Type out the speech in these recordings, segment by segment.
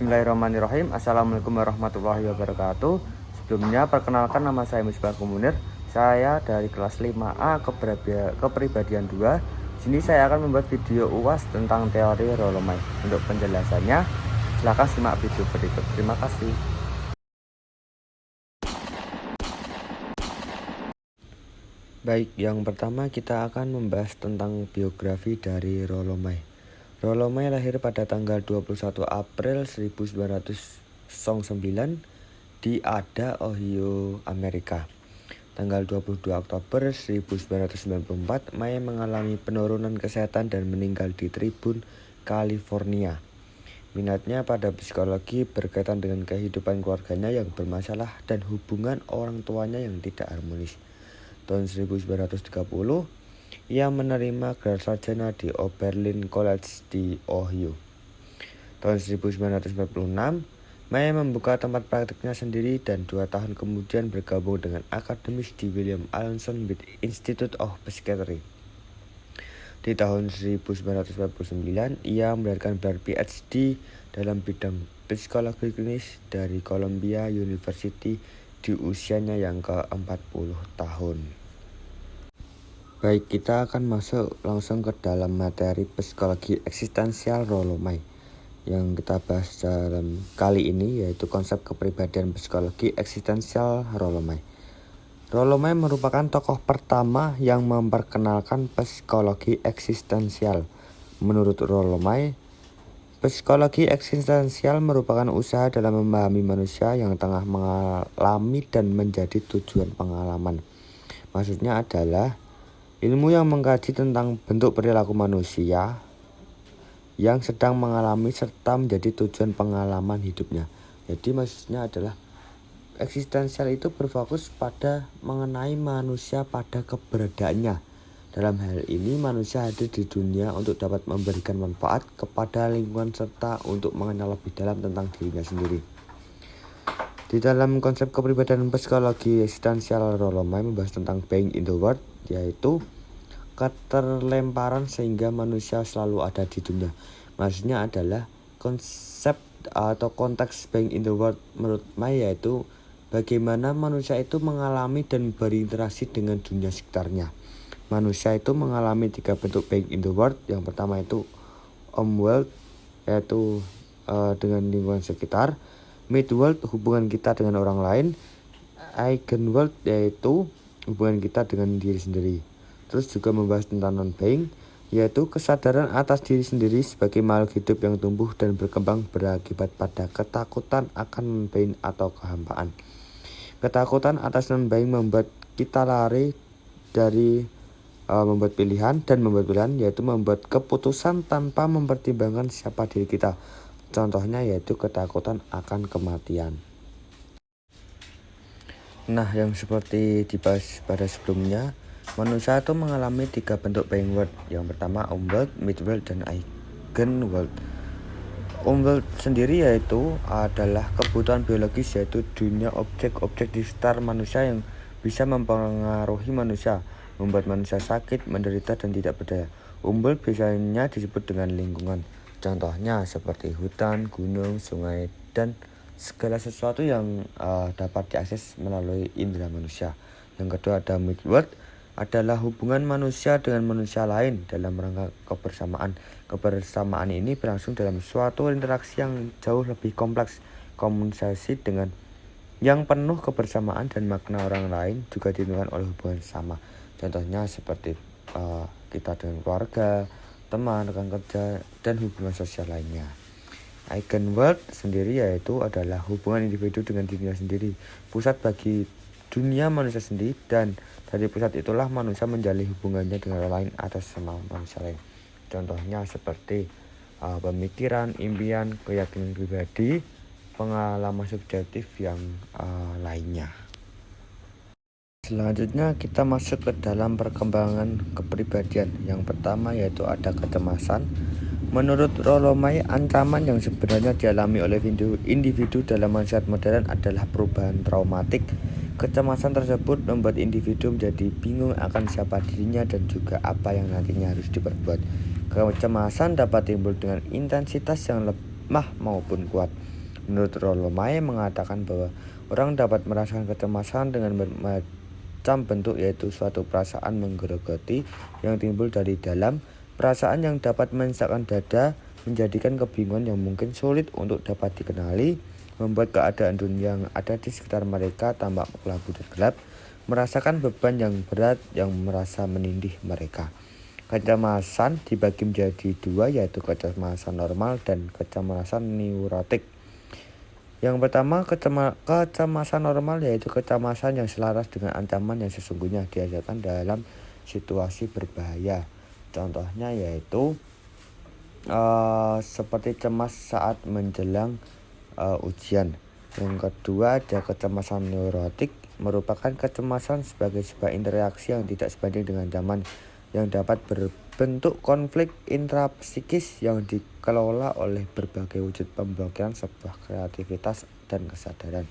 Bismillahirrahmanirrahim. Assalamualaikum warahmatullahi wabarakatuh. Sebelumnya perkenalkan, nama saya Misbah Munir. Saya dari kelas 5A Kepribadian 2. Sini saya akan membuat video UAS tentang teori Rolomai. Untuk penjelasannya, silakan simak video berikut. Terima kasih. Baik, yang pertama kita akan membahas tentang biografi dari Rolomai. Rolomai lahir pada tanggal 21 April 1909 di Ada, Ohio, Amerika. Tanggal 22 Oktober 1994, Mai mengalami penurunan kesehatan dan meninggal di Tribun, California. Minatnya pada psikologi berkaitan dengan kehidupan keluarganya yang bermasalah dan hubungan orang tuanya yang tidak harmonis. Tahun 1930, ia menerima gelar sarjana di Oberlin College di Ohio. Tahun 1946, Mai membuka tempat praktiknya sendiri dan 2 tahun kemudian bergabung dengan akademis di William Allen Smith Institute of Psychiatry. Di tahun 1949, ia mendapatkan gelar PhD dalam bidang psikologi klinis dari Columbia University di usianya yang ke-40 tahun. Baik, kita akan masuk langsung ke dalam materi psikologi eksistensial Rolomai. Yang kita bahas dalam kali ini yaitu konsep kepribadian psikologi eksistensial Rolomai. Rolomai merupakan tokoh pertama yang memperkenalkan psikologi eksistensial. Menurut Rolomai, psikologi eksistensial merupakan usaha dalam memahami manusia yang tengah mengalami dan menjadi tujuan pengalaman. Maksudnya adalah ilmu yang mengkaji tentang bentuk perilaku manusia yang sedang mengalami serta menjadi tujuan pengalaman hidupnya. Jadi maksudnya adalah eksistensial itu berfokus pada mengenai manusia pada keberadaannya. Dalam hal ini manusia hadir di dunia untuk dapat memberikan manfaat kepada lingkungan serta untuk mengenal lebih dalam tentang dirinya sendiri. Di dalam konsep kepribadian psikologi eksistensial, Rolomai membahas tentang being in the world, yaitu keterlemparan sehingga manusia selalu ada di dunia. Maksudnya adalah konsep atau konteks being in the world menurut Mai yaitu bagaimana manusia itu mengalami dan berinteraksi dengan dunia sekitarnya. Manusia itu mengalami 3 bentuk being in the world. Yang pertama itu world, yaitu dengan lingkungan sekitar. Mid-world, hubungan kita dengan orang lain. Eigenworld, yaitu hubungan kita dengan diri sendiri. Terus juga membahas tentang non-being, yaitu kesadaran atas diri sendiri sebagai makhluk hidup yang tumbuh dan berkembang berakibat pada ketakutan akan non-being atau kehampaan. Ketakutan atas non-being membuat kita lari dari membuat pilihan, yaitu membuat keputusan tanpa mempertimbangkan siapa diri kita. Contohnya yaitu ketakutan akan kematian. Nah, yang seperti dibahas pada sebelumnya, manusia itu mengalami 3 bentuk being world. Yang pertama world, mid-world, dan eigenworld. World sendiri yaitu adalah kebutuhan biologis, yaitu dunia objek-objek di sekitar manusia yang bisa mempengaruhi manusia, membuat manusia sakit, menderita, dan tidak berdaya. World biasanya disebut dengan lingkungan. Contohnya seperti hutan, gunung, sungai, dan segala sesuatu yang dapat diakses melalui indera manusia. Yang kedua ada mid-world, adalah hubungan manusia dengan manusia lain dalam rangka kebersamaan. Kebersamaan ini berlangsung dalam suatu interaksi yang jauh lebih kompleks. Komunikasi dengan yang penuh kebersamaan dan makna orang lain juga ditentukan oleh hubungan sama. Contohnya seperti kita dengan keluarga, teman, rekan kerja, dan hubungan sosial lainnya. Eigenworld sendiri yaitu adalah hubungan individu dengan dirinya sendiri, pusat bagi dunia manusia sendiri, dan dari pusat itulah manusia menjalin hubungannya dengan orang lain atas sama manusia lain. Contohnya seperti pemikiran, impian, keyakinan pribadi, pengalaman subjektif yang lainnya. Selanjutnya kita masuk ke dalam perkembangan kepribadian. Yang pertama yaitu ada kecemasan. Menurut Rolomai, ancaman yang sebenarnya dialami oleh individu dalam masyarakat modern adalah perubahan traumatik. Kecemasan tersebut membuat individu menjadi bingung akan siapa dirinya dan juga apa yang nantinya harus diperbuat. Kecemasan dapat timbul dengan intensitas yang lemah maupun kuat. Menurut Rollo May mengatakan bahwa orang dapat merasakan kecemasan dengan bermacam bentuk, yaitu suatu perasaan menggerogoti yang timbul dari dalam, perasaan yang dapat mensakkan dada, menjadikan kebingungan yang mungkin sulit untuk dapat dikenali, membuat keadaan dunia yang ada di sekitar mereka tampak kelabu dan gelap, merasakan beban yang berat yang merasa menindih mereka. Kecemasan dibagi menjadi dua, yaitu kecemasan normal dan kecemasan neurotik. Yang pertama, kecemasan normal, yaitu kecemasan yang selaras dengan ancaman yang sesungguhnya dirasakan dalam situasi berbahaya. Contohnya yaitu seperti cemas saat menjelang ujian. Yang kedua ada kecemasan neurotik, merupakan kecemasan sebagai sebuah interaksi yang tidak sebanding dengan zaman, yang dapat berbentuk konflik intrapsikis yang dikelola oleh berbagai wujud pemblokiran sebuah kreativitas dan kesadaran.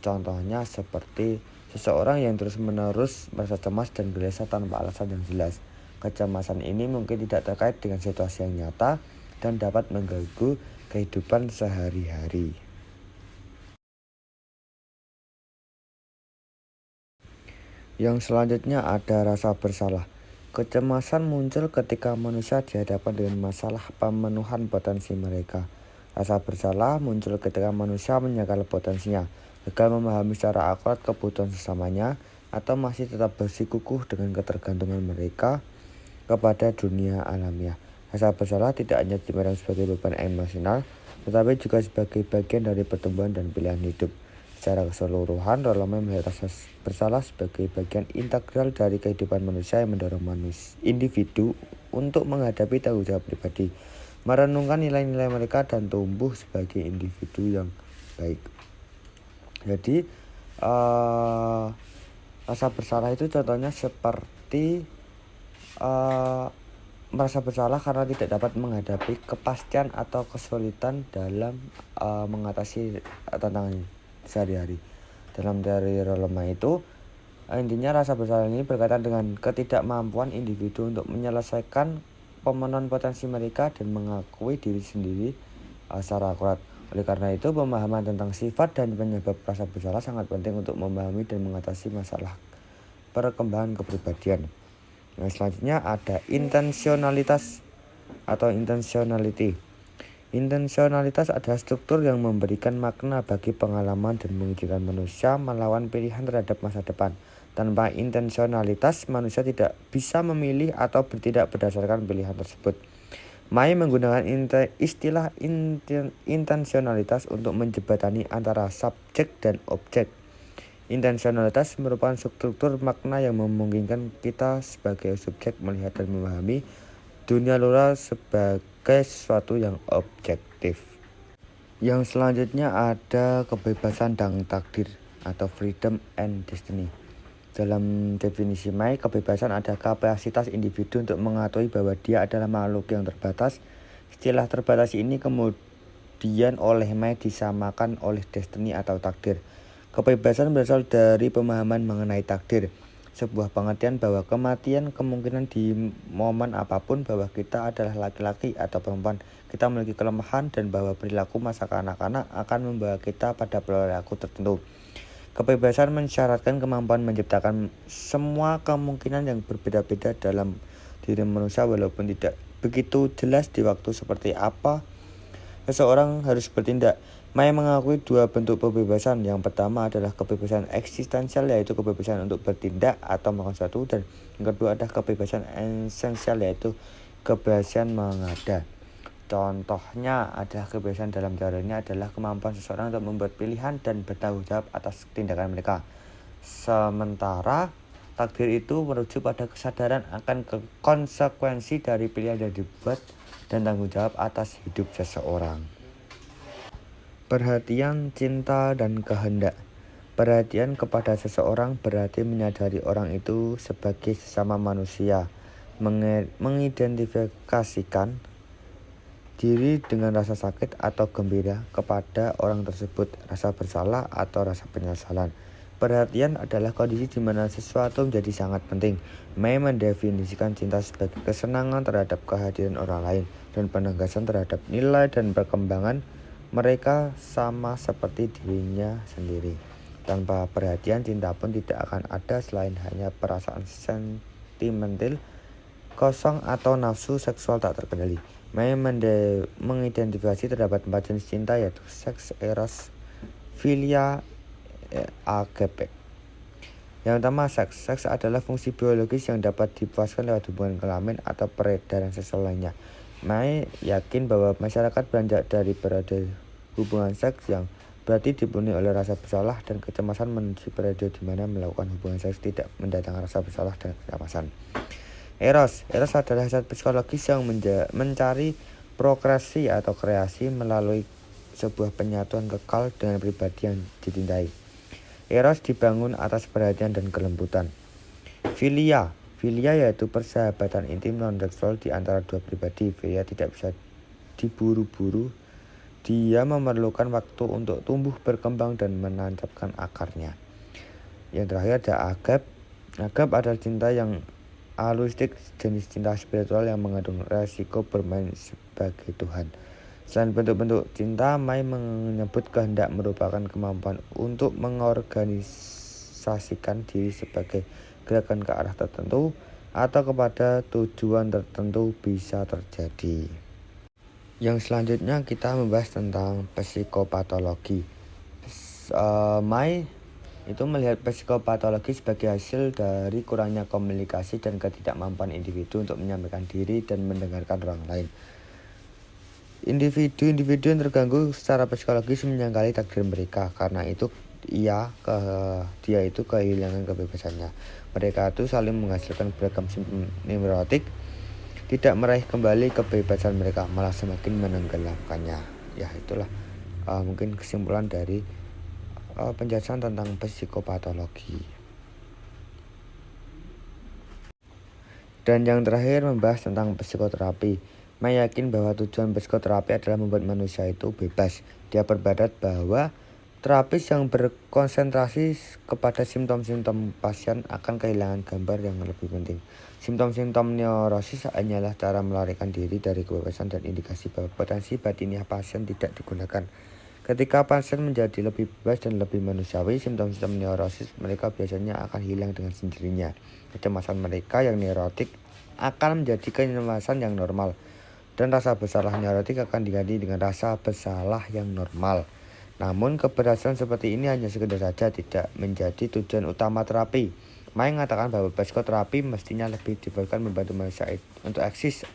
Contohnya seperti seseorang yang terus-menerus merasa cemas dan gelisah tanpa alasan yang jelas. Kecemasan ini mungkin tidak terkait dengan situasi yang nyata dan dapat mengganggu kehidupan sehari-hari. Yang selanjutnya ada rasa bersalah. Kecemasan muncul ketika manusia dihadapkan dengan masalah pemenuhan potensi mereka. Rasa bersalah muncul ketika manusia menyangkal potensinya, gagal memahami secara akurat kebutuhan sesamanya, atau masih tetap bersikukuh dengan ketergantungan mereka kepada dunia alamiah. Rasa bersalah tidak hanya dipandang sebagai beban emosional, tetapi juga sebagai bagian dari pertumbuhan dan pilihan hidup. Secara keseluruhan, Rollo May melihat rasa bersalah sebagai bagian integral dari kehidupan manusia yang mendorong individu untuk menghadapi tanggung jawab pribadi, merenungkan nilai-nilai mereka, dan tumbuh sebagai individu yang baik. Jadi, rasa bersalah itu contohnya seperti merasa bersalah karena tidak dapat menghadapi kepastian atau kesulitan dalam mengatasi tantangan sehari-hari. Dalam teori Rollo May itu, intinya rasa bersalah ini berkaitan dengan ketidakmampuan individu untuk menyelesaikan pemenuhan potensi mereka dan mengakui diri sendiri secara akurat. Oleh karena itu, pemahaman tentang sifat dan penyebab rasa bersalah sangat penting untuk memahami dan mengatasi masalah perkembangan kepribadian. Yang selanjutnya ada intensionalitas atau intentionality. Intensionalitas adalah struktur yang memberikan makna bagi pengalaman dan mengizinkan manusia melawan pilihan terhadap masa depan. Tanpa intensionalitas, manusia tidak bisa memilih atau bertindak berdasarkan pilihan tersebut. May menggunakan istilah intensionalitas untuk menjembatani antara subjek dan objek. Intensionalitas merupakan struktur makna yang memungkinkan kita sebagai subjek melihat dan memahami dunia luar sebagai sesuatu yang objektif. Yang selanjutnya ada kebebasan dan takdir atau freedom and destiny. Dalam definisi May, kebebasan adalah kapasitas individu untuk mengetahui bahwa dia adalah makhluk yang terbatas. Istilah terbatas ini kemudian oleh May disamakan oleh destiny atau takdir. Kebebasan berasal dari pemahaman mengenai takdir, sebuah pengertian bahwa kematian kemungkinan di momen apapun, bahwa kita adalah laki-laki atau perempuan, kita memiliki kelemahan, dan bahwa perilaku masa kanak-kanak akan membawa kita pada perilaku tertentu. Kebebasan mensyaratkan kemampuan menciptakan semua kemungkinan yang berbeda-beda dalam diri manusia, walaupun tidak begitu jelas di waktu seperti apa seseorang harus bertindak. May mengakui dua bentuk kebebasan. Yang pertama adalah kebebasan eksistensial, yaitu kebebasan untuk bertindak atau melakukan sesuatu, dan yang kedua adalah kebebasan esensial, yaitu kebebasan mengada. Contohnya adalah kebebasan dalam teori ini adalah kemampuan seseorang untuk membuat pilihan dan bertanggung jawab atas tindakan mereka. Sementara takdir itu merujuk pada kesadaran akan konsekuensi dari pilihan yang dibuat dan tanggung jawab atas hidup seseorang. Perhatian, cinta, dan kehendak. Perhatian kepada seseorang berarti menyadari orang itu sebagai sesama manusia, mengidentifikasikan diri dengan rasa sakit atau gembira kepada orang tersebut, rasa bersalah atau rasa penyesalan. Perhatian adalah kondisi di mana sesuatu menjadi sangat penting. May mendefinisikan cinta sebagai kesenangan terhadap kehadiran orang lain, dan penegasan terhadap nilai dan perkembangan mereka sama seperti dirinya sendiri. Tanpa perhatian, cinta pun tidak akan ada selain hanya perasaan sentimental, kosong atau nafsu seksual tak terkendali. May mengidentifikasi terdapat 4 jenis cinta, yaitu seks, eros, filia, agape. Yang pertama, seks. Seks adalah fungsi biologis yang dapat dipuaskan lewat hubungan kelamin atau peredaran seksual lainnya. May yakin bahwa masyarakat beranjak dari periode hubungan seks yang berarti dipenuhi oleh rasa bersalah dan kecemasan menuju periode di mana melakukan hubungan seks tidak mendatangkan rasa bersalah dan kecemasan. Eros adalah hasrat psikologis yang mencari progresi atau kreasi melalui sebuah penyatuan kekal dengan pribadi yang dicintai. Eros dibangun atas perhatian dan kelembutan. Filia yaitu persahabatan intim non-seksual di antara dua pribadi. Filia tidak bisa diburu-buru. Dia memerlukan waktu untuk tumbuh, berkembang, dan menancapkan akarnya. Yang terakhir ada agape. Agape adalah cinta yang altruistik, jenis cinta spiritual yang mengandung resiko bermain sebagai Tuhan. Selain bentuk-bentuk cinta, May menyebut kehendak merupakan kemampuan untuk mengorganisasikan diri sebagai gerakan ke arah tertentu atau kepada tujuan tertentu bisa terjadi. Yang selanjutnya kita membahas tentang psikopatologi. May itu melihat psikopatologi sebagai hasil dari kurangnya komunikasi dan ketidakmampuan individu untuk menyampaikan diri dan mendengarkan orang lain. Individu yang terganggu secara psikologis menyangkali takdir mereka, karena itu dia itu kehilangan kebebasannya. Mereka itu saling menghasilkan beragam simptom neurotik, tidak meraih kembali kebebasan mereka, malah semakin menenggelamkannya. Ya, itulah mungkin kesimpulan dari penjelasan tentang psikopatologi. Dan yang terakhir membahas tentang psikoterapi. May yakin bahwa tujuan psikoterapi adalah membuat manusia itu bebas. Dia berpendapat bahwa terapis yang berkonsentrasi kepada simptom-simptom pasien akan kehilangan gambar yang lebih penting. Simptom-simptom neurosis hanyalah cara melarikan diri dari kebebasan dan indikasi bahwa potensi batiniah pasien tidak digunakan. Ketika pasien menjadi lebih bebas dan lebih manusiawi, simptom-simptom neurosis mereka biasanya akan hilang dengan sendirinya. Kecemasan mereka yang neurotik akan menjadi kecemasan yang normal, dan rasa bersalah neurotik akan diganti dengan rasa bersalah yang normal. Namun keberhasilan seperti ini hanya sekedar saja, tidak menjadi tujuan utama terapi. May mengatakan bahwa psikoterapi mestinya lebih difokuskan membantu manusia untuk eksis,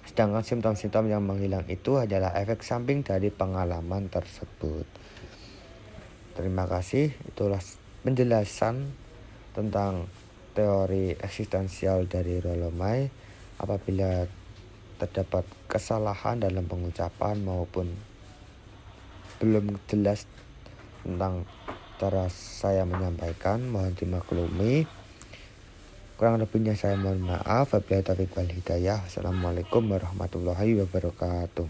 sedangkan simptom-simptom yang menghilang itu adalah efek samping dari pengalaman tersebut. Terima kasih, itulah penjelasan tentang teori eksistensial dari Rollo May. Apabila terdapat kesalahan dalam pengucapan maupun belum jelas tentang cara saya menyampaikan, mohon dimaklumi. Kurang lebihnya saya mohon maaf. Wabillahi taufiq wal hidayah. Assalamualaikum warahmatullahi wabarakatuh.